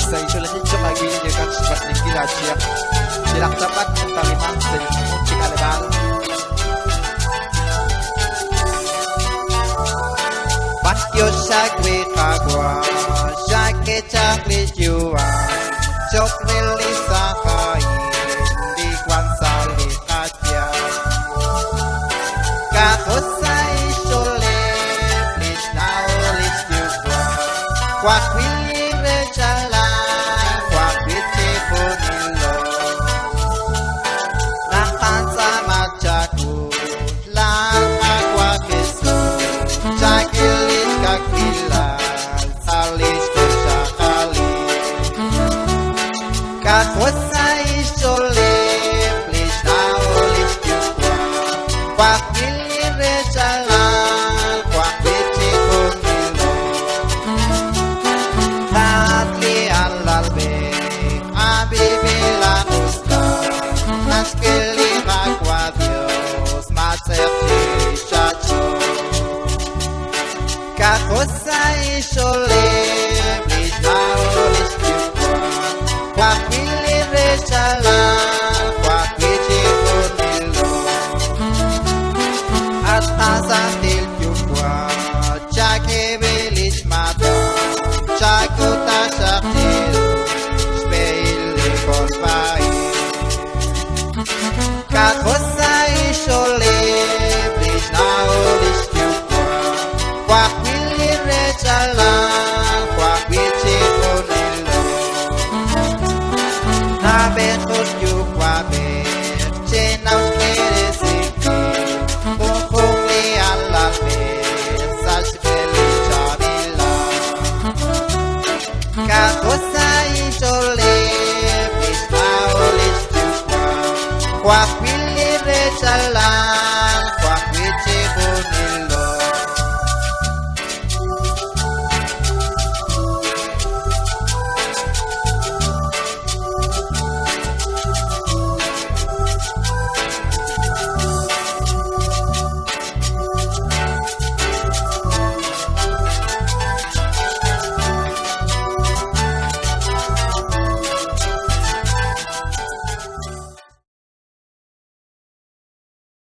Sa isolasi lagi dia kan sempat tinggi rahasia. Tidak dapat menerima senyum cikaleban. Patio sagwe kagwa, sake cakli jua, cokre lisa kain di kwansali kacia. Kakosai sole, please now let's do what we recala, what we tepunilo. Nakansa macaku, lang aqua kesu, cakilis kakilan, salis kusakali. Kakosai sole, please now let's do what we recala, what we tepunilo. Tatli alalbe, abibila usta, naskeli maguadios, macerti chacho. Kakosai sole, blisnaolis tukwa, kwakili rechala, kwakwiti kunilo. Atasantil tukwa, chakebelis mata, chakuta saktil, speili konpai. Kakosai sole, blisnaolis tukwa, kwakwili rechala, kwakwiti kunilo. Nabekut yukwa bet, chenaus keresiki, kukuli alabe, saskeli chabila. Kakosai sole, blisnaolis tukwa, kwakwili